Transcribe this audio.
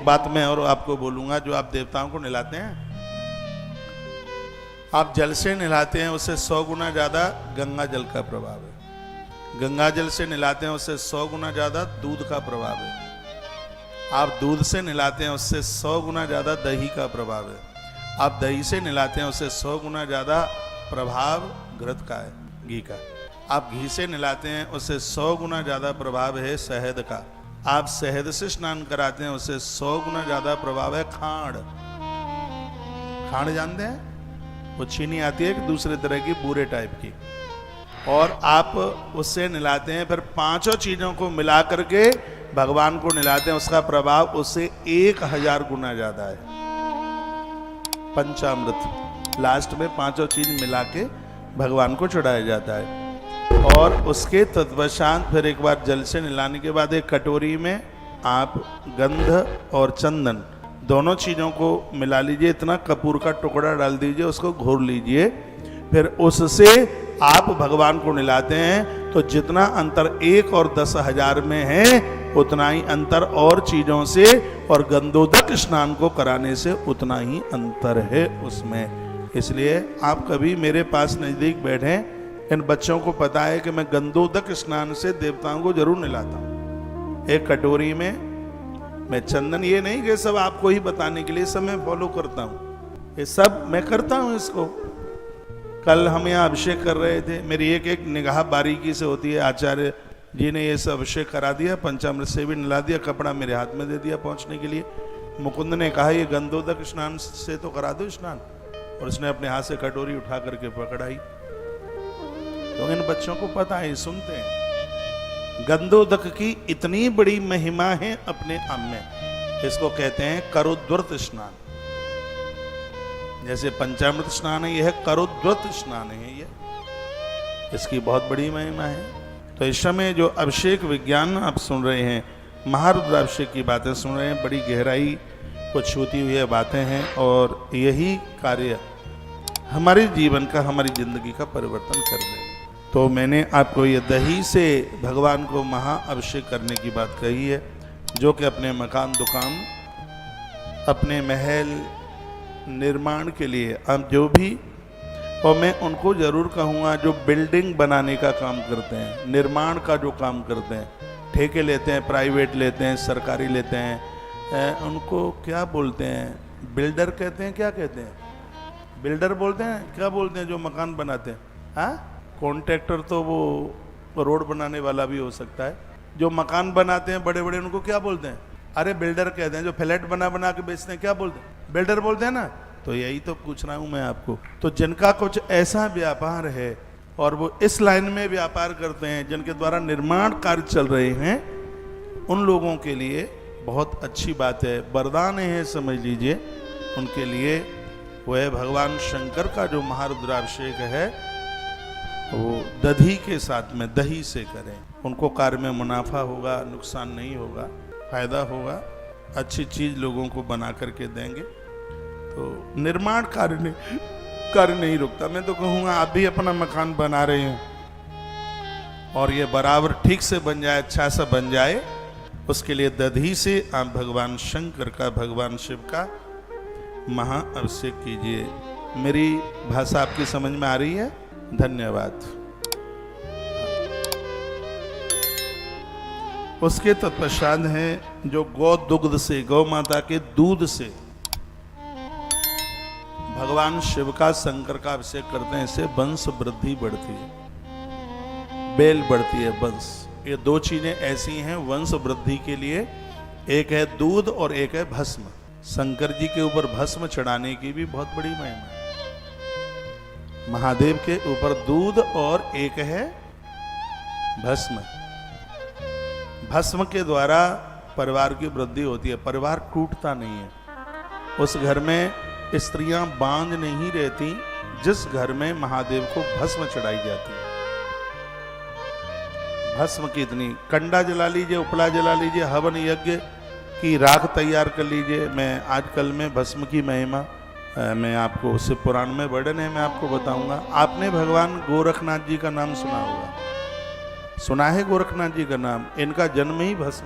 बात मैं और आपको बोलूंगा, जो आप देवताओं को नहलाते हैं, आप जल से नहलाते हैं, उससे 100 गुना ज्यादा गंगा जल का प्रभाव है। गंगा जल से नहलाते हैं, उससे 100 गुना ज्यादा दूध का प्रभाव है। आप दूध से नहलाते हैं, उससे 100 गुना ज्यादा दही का प्रभाव है। आप दही से नहलाते हैं, उससे 100 गुना ज्यादा प्रभाव घृत का है, घी का। आप घी से नहलाते हैं, उससे 100 गुना ज्यादा प्रभाव है शहद का। आप शहद से स्नान कराते हैं, उससे 100 गुना ज्यादा प्रभाव है खांड। खांड जानते हैं, वो चीनी आती है एक दूसरे तरह की बूरे टाइप की, और आप उससे नहलाते हैं। फिर पांचों चीजों को मिला करके भगवान को नहलाते हैं, उसका प्रभाव उससे 1000 गुना ज्यादा है। पंचामृत लास्ट में पांचों चीज मिला के भगवान को चढ़ाया जाता है। और उसके तत्पश्चात फिर एक बार जल से नहलाने के बाद एक कटोरी में आप गंध और चंदन दोनों चीज़ों को मिला लीजिए। इतना कपूर का टुकड़ा डाल दीजिए, उसको घोर लीजिए। फिर उससे आप भगवान को नहलाते हैं, तो जितना अंतर 1 और 10,000 में है, उतना ही अंतर और चीज़ों से और गंधोदक स्नान को कराने से उतना ही अंतर है उसमें। इसलिए आप कभी मेरे पास नज़दीक बैठें, इन बच्चों को पता है कि मैं गंधोदक स्नान से देवताओं को जरूर नहलाता हूँ। एक कटोरी में मैं चंदन, ये नहीं कि सब आपको ही बताने के लिए, सब मैं फॉलो करता हूँ, ये सब मैं करता हूँ इसको। कल हम यहाँ अभिषेक कर रहे थे, मेरी एक एक निगाह बारीकी से होती है। आचार्य जी ने ये सब अभिषेक करा दिया, पंचामृत से भी नहला दिया, कपड़ा मेरे हाथ में दे दिया पहुँचने के लिए। मुकुंद ने कहा ये गंधोदक स्नान से तो करा दो स्नान, और उसने अपने हाथ से कटोरी उठा करके पकड़ाई। तो इन बच्चों को पता है, सुनते हैं। गंधोदक की इतनी बड़ी महिमा है अपने आप में, इसको कहते हैं करोद्वर्त स्नान। जैसे पंचामृत स्नान है, यह करोद्वर्त स्नान है, यह इसकी बहुत बड़ी महिमा है। तो इस समय जो अभिषेक विज्ञान आप सुन रहे हैं, महारुद्राभिषेक की बातें सुन रहे हैं, बड़ी गहराई को छूती हुई बातें हैं, और यही कार्य हमारे जीवन का, हमारी जिंदगी का परिवर्तन कर दे। तो मैंने आपको ये दही से भगवान को महाअभिषेक करने की बात कही है, जो कि अपने मकान दुकान, अपने महल निर्माण के लिए आप जो भी, और मैं उनको ज़रूर कहूँगा जो बिल्डिंग बनाने का काम करते हैं, निर्माण का जो काम करते हैं, ठेके लेते हैं, प्राइवेट लेते हैं, सरकारी लेते हैं, उनको क्या बोलते हैं? बिल्डर कहते हैं, क्या कहते हैं? बिल्डर बोलते हैं, क्या बोलते हैं जो मकान बनाते हैं? हाँ, कॉन्ट्रैक्टर तो वो रोड बनाने वाला भी हो सकता है। जो मकान बनाते हैं बड़े बड़े, उनको क्या बोलते हैं? अरे बिल्डर कहते हैं। जो फ्लैट बना बना के बेचते हैं, क्या बोलते हैं? बिल्डर बोलते हैं ना। तो यही तो पूछ रहा हूं मैं आपको। तो जिनका कुछ ऐसा व्यापार है और वो इस लाइन में व्यापार करते हैं, जिनके द्वारा निर्माण कार्य चल रहे हैं, उन लोगों के लिए बहुत अच्छी बात है, वरदान है समझ लीजिए उनके लिए। वह भगवान शंकर का जो महारुद्राभिषेक है, वो दधी के साथ में, दही से करें। उनको कार्य में मुनाफा होगा, नुकसान नहीं होगा, फायदा होगा, अच्छी चीज लोगों को बना करके देंगे। तो निर्माण कार्य नहीं रुकता। मैं तो कहूँगा आप भी अपना मकान बना रहे हैं, और ये बराबर ठीक से बन जाए, अच्छा सा बन जाए, उसके लिए दधी से आप भगवान शंकर का, भगवान शिव का महाअभिषेक कीजिए। मेरी भाषा आपकी समझ में आ रही है? धन्यवाद। उसके तत्पश्चात है जो गौ दुग्ध से, गौ माता के दूध से भगवान शिव का, शंकर का अभिषेक करते हैं। इससे वंश वृद्धि बढ़ती है, बेल बढ़ती है, वंश। ये दो चीजें ऐसी हैं वंश वृद्धि के लिए, एक है दूध और एक है भस्म। शंकर जी के ऊपर भस्म चढ़ाने की भी बहुत बड़ी महिमा है। महादेव के ऊपर दूध और एक है भस्म। भस्म के द्वारा परिवार की वृद्धि होती है, परिवार टूटता नहीं है। उस घर में स्त्रियां बांझ नहीं रहती जिस घर में महादेव को भस्म चढ़ाई जाती है। भस्म की इतनी, कंडा जला लीजिए, उपला जला लीजिए, हवन यज्ञ की राख तैयार कर लीजिए। मैं आजकल में भस्म की महिमा मैं आपको, शिव पुराण में वर्णन है, मैं आपको बताऊंगा। आपने भगवान गोरखनाथ जी का नाम सुना होगा, सुना है गोरखनाथ जी का नाम? इनका जन्म ही भस्म